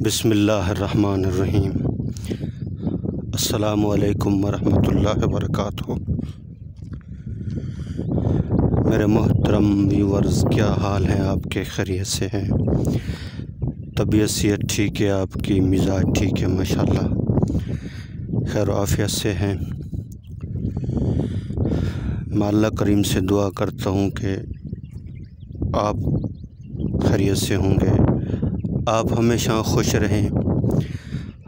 بسم اللہ الرحمن الرحیم۔ السلام علیکم ورحمۃ اللہ وبرکاتہ۔ میرے محترم ویورز، کیا حال ہیں آپ کے؟ خیریت سے ہیں؟ طبیعت صحت ٹھیک ہے؟ آپ کی مزاج ٹھیک ہے؟ ماشاءاللہ خیر و عافیت سے ہیں۔ میں اللہ کریم سے دعا کرتا ہوں کہ آپ خیریت سے ہوں گے، آپ ہمیشہ خوش رہیں،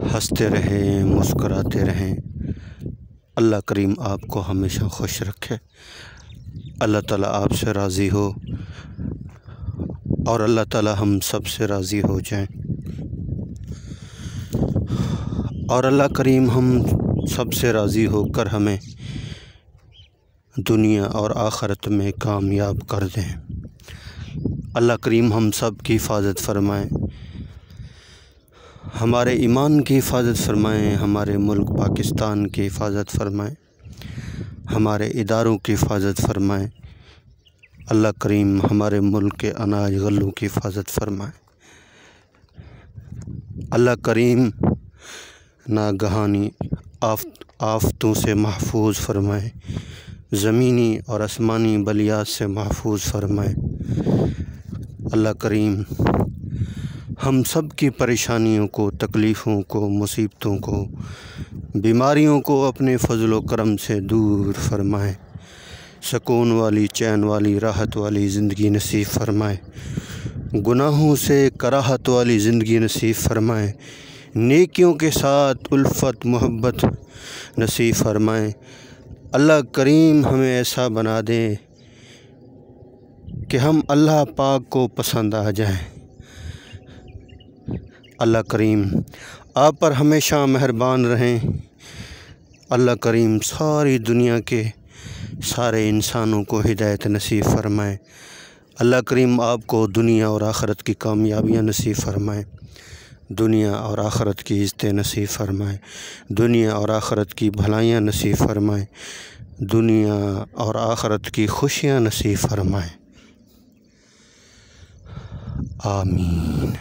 ہنستے رہیں، مسکراتے رہیں۔ اللہ کریم آپ کو ہمیشہ خوش رکھے، اللہ تعالیٰ آپ سے راضی ہو اور اللہ تعالیٰ ہم سب سے راضی ہو جائیں، اور اللہ کریم ہم سب سے راضی ہو کر ہمیں دنیا اور آخرت میں کامیاب کر دیں۔ اللہ کریم ہم سب کی حفاظت فرمائیں، ہمارے ایمان کی حفاظت فرمائیں، ہمارے ملک پاکستان کی حفاظت فرمائیں، ہمارے اداروں کی حفاظت فرمائیں۔ اللہ کریم ہمارے ملک کے اناج غلوں کی حفاظت فرمائیں۔ اللہ کریم ناگہانی آفتوں سے محفوظ فرمائیں، زمینی اور آسمانی بلیات سے محفوظ فرمائیں۔ اللہ کریم ہم سب کی پریشانیوں کو، تکلیفوں کو، مصیبتوں کو، بیماریوں کو اپنے فضل و کرم سے دور فرمائیں، سکون والی، چین والی، راحت والی زندگی نصیب فرمائیں، گناہوں سے کراہت والی زندگی نصیب فرمائیں، نیکیوں کے ساتھ الفت محبت نصیب فرمائیں۔ اللہ کریم ہمیں ایسا بنا دیں کہ ہم اللہ پاک کو پسند آ جائیں۔ اللہ کریم آپ پر ہمیشہ مہربان رہیں۔ اللہ کریم ساری دنیا کے سارے انسانوں کو ہدایت نصیب فرمائیں۔ اللہ کریم آپ کو دنیا اور آخرت کی کامیابیاں نصیب فرمائیں، دنیا اور آخرت کی عزتیں نصیب فرمائیں، دنیا اور آخرت کی بھلائیاں نصیب فرمائیں، دنیا اور آخرت کی خوشیاں نصیب فرمائیں۔ آمین۔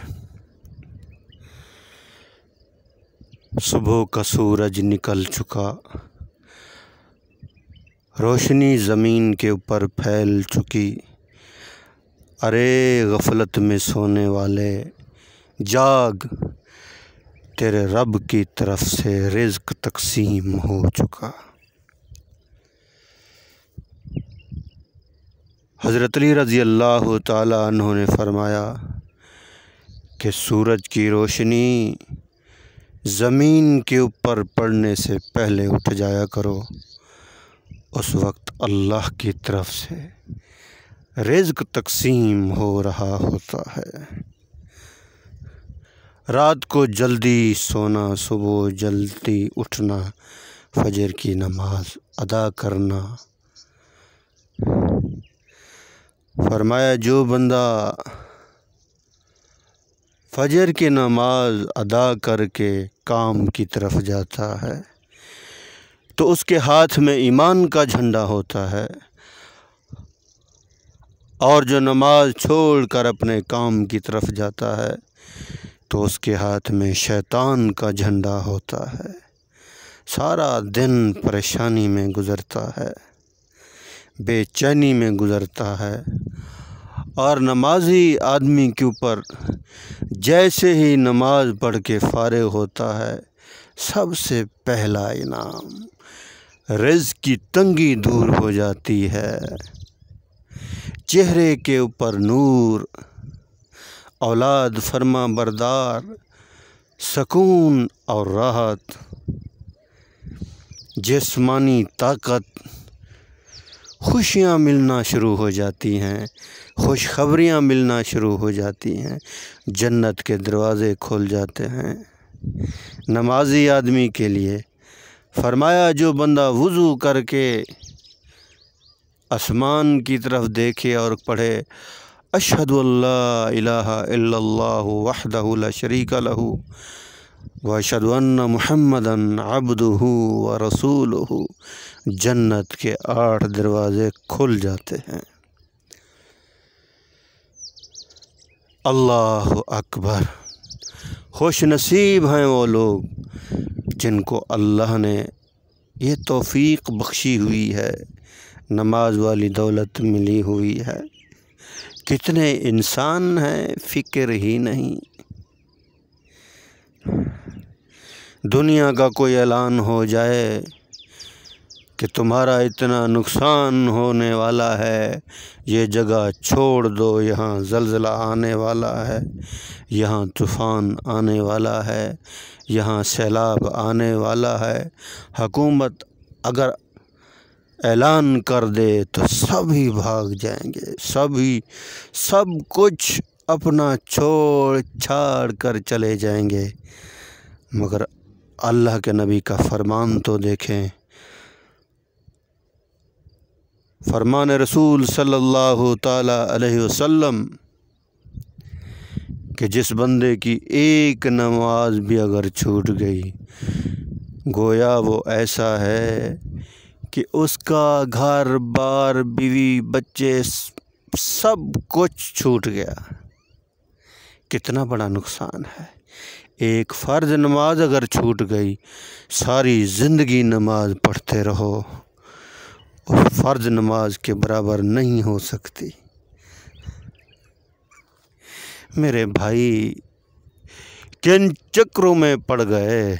صبح کا سورج نکل چکا، روشنی زمین کے اوپر پھیل چکی، ارے غفلت میں سونے والے جاگ، تیرے رب کی طرف سے رزق تقسیم ہو چکا۔ حضرت علی رضی اللہ تعالیٰ عنہ نے فرمایا کہ سورج کی روشنی زمین کے اوپر پڑنے سے پہلے اٹھ جایا کرو، اس وقت اللہ کی طرف سے رزق تقسیم ہو رہا ہوتا ہے۔ رات کو جلدی سونا، صبح جلدی اٹھنا، فجر کی نماز ادا کرنا۔ فرمایا جو بندہ فجر کی نماز ادا کر کے کام کی طرف جاتا ہے تو اس کے ہاتھ میں ایمان کا جھنڈا ہوتا ہے، اور جو نماز چھوڑ کر اپنے کام کی طرف جاتا ہے تو اس کے ہاتھ میں شیطان کا جھنڈا ہوتا ہے۔ سارا دن پریشانی میں گزرتا ہے، بے چینی میں گزرتا ہے، اور نمازی آدمی کے اوپر جیسے ہی نماز پڑھ کے فارغ ہوتا ہے، سب سے پہلا انعام رزق کی تنگی دور ہو جاتی ہے، چہرے کے اوپر نور، اولاد فرما بردار، سکون اور راحت، جسمانی طاقت، خوشیاں ملنا شروع ہو جاتی ہیں، خوشخبریاں ملنا شروع ہو جاتی ہیں، جنت کے دروازے کھول جاتے ہیں نمازی آدمی کے لیے۔ فرمایا جو بندہ وضو کر کے آسمان کی طرف دیکھے اور پڑھے اشہد ان لا الہ الا اللہ وحدہ لا شریک لہ واشہد ان محمدا عبدہ ورسولہ، جنت کے 8 دروازے کھل جاتے ہیں۔ اللہ اکبر، خوش نصیب ہیں وہ لوگ جن کو اللہ نے یہ توفیق بخشی ہوئی ہے، نماز والی دولت ملی ہوئی ہے۔ کتنے انسان ہیں فکر ہی نہیں۔ دنیا کا کوئی اعلان ہو جائے کہ تمہارا اتنا نقصان ہونے والا ہے، یہ جگہ چھوڑ دو، یہاں زلزلہ آنے والا ہے، یہاں طوفان آنے والا ہے، یہاں سیلاب آنے والا ہے، حکومت اگر اعلان کر دے تو سبھی بھاگ جائیں گے، سب کچھ اپنا چھوڑ چھاڑ کر چلے جائیں گے۔ مگر اللہ کے نبی کا فرمان تو دیکھیں، فرمان رسول صلی اللہ تعالی علیہ وسلم کہ جس بندے کی ایک نماز بھی اگر چھوٹ گئی، گویا وہ ایسا ہے کہ اس کا گھر بار بیوی بچے سب کچھ چھوٹ گیا۔ کتنا بڑا نقصان ہے۔ ایک فرض نماز اگر چھوٹ گئی، ساری زندگی نماز پڑھتے رہو، اور فرض نماز کے برابر نہیں ہو سکتی۔ میرے بھائی کن چکروں میں پڑ گئے،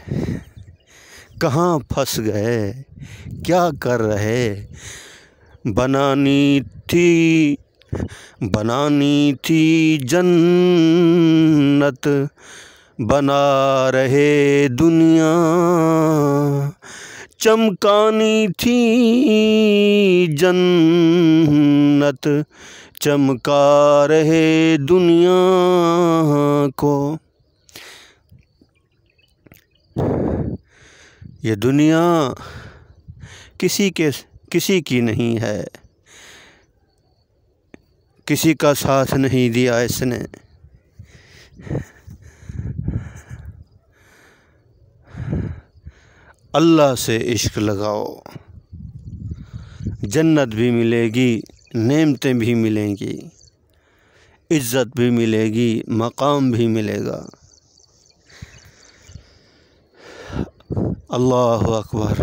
کہاں پھنس گئے، کیا کر رہے؟ بنانی تھی جنت، بنا رہے دنیا، چمکانی تھی جنت، چمکا رہے دنیا کو۔ یہ دنیا کسی کی نہیں ہے، کسی کا ساتھ نہیں دیا اس نے۔ اللہ سے عشق لگاؤ، جنت بھی ملے گی، نعمتیں بھی ملیں گی، عزت بھی ملے گی، مقام بھی ملے گا۔ اللہ اکبر۔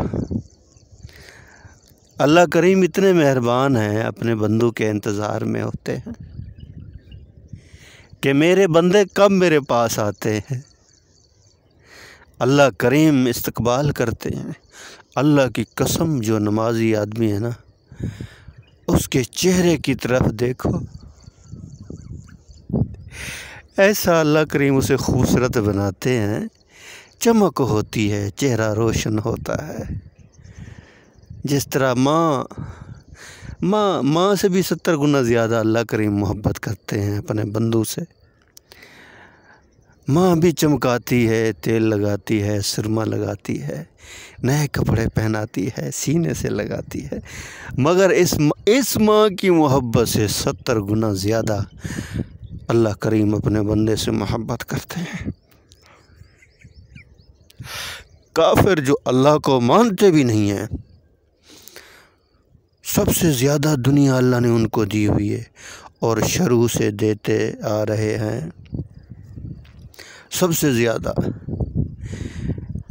اللہ کریم اتنے مہربان ہیں، اپنے بندوں کے انتظار میں ہوتے ہیں کہ میرے بندے کب میرے پاس آتے ہیں۔ اللہ کریم استقبال کرتے ہیں۔ اللہ کی قسم، جو نمازی آدمی ہے نا، اس کے چہرے کی طرف دیکھو، ایسا اللہ کریم اسے خوبصورت بناتے ہیں، چمک ہوتی ہے، چہرہ روشن ہوتا ہے۔ جس طرح ماں سے بھی 70 گنا زیادہ اللہ کریم محبت کرتے ہیں اپنے بندوں سے۔ ماں بھی چمکاتی ہے، تیل لگاتی ہے، سرما لگاتی ہے، نئے کپڑے پہناتی ہے، سینے سے لگاتی ہے، مگر اس ماں کی محبت سے 70 گنا زیادہ اللہ کریم اپنے بندے سے محبت کرتے ہیں۔ کافر جو اللہ کو مانتے بھی نہیں ہیں، سب سے زیادہ دنیا اللہ نے ان کو دی ہوئی ہے اور شروع سے دیتے آ رہے ہیں۔ سب سے زیادہ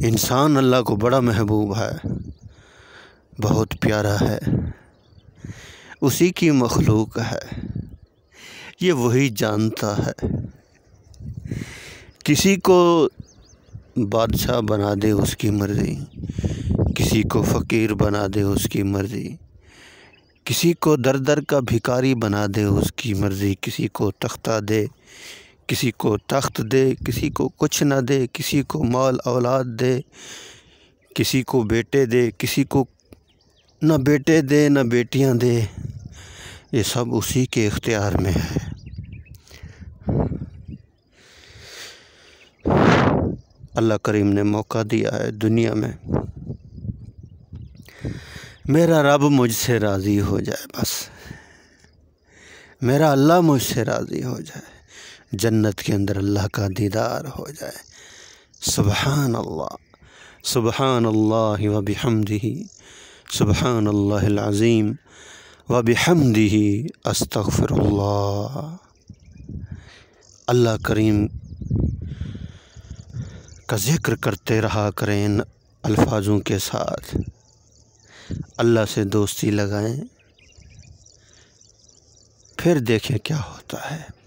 انسان اللہ کو بڑا محبوب ہے، بہت پیارا ہے، اسی کی مخلوق ہے، یہ وہی جانتا ہے۔ کسی کو بادشاہ بنا دے اس کی مرضی، کسی کو فقیر بنا دے اس کی مرضی، کسی کو در در کا بھکاری بنا دے اس کی مرضی، کسی کو تختہ دے، کسی کو تخت دے، کسی کو کچھ نہ دے، کسی کو مال اولاد دے، کسی کو بیٹے دے، کسی کو نہ بیٹے دے نہ بیٹیاں دے، یہ سب اسی کے اختیار میں ہے۔ اللہ کریم نے موقع دیا ہے دنیا میں، میرا رب مجھ سے راضی ہو جائے، بس میرا اللہ مجھ سے راضی ہو جائے، جنت کے اندر اللہ کا دیدار ہو جائے۔ سبحان اللہ، سبحان اللہ وبحمدہ، سبحان اللہ العظیم وبحمدہ، استغفر اللہ۔ اللہ کریم کا ذکر کرتے رہا کریں ان الفاظوں کے ساتھ، اللہ سے دوستی لگائیں، پھر دیکھیں کیا ہوتا ہے۔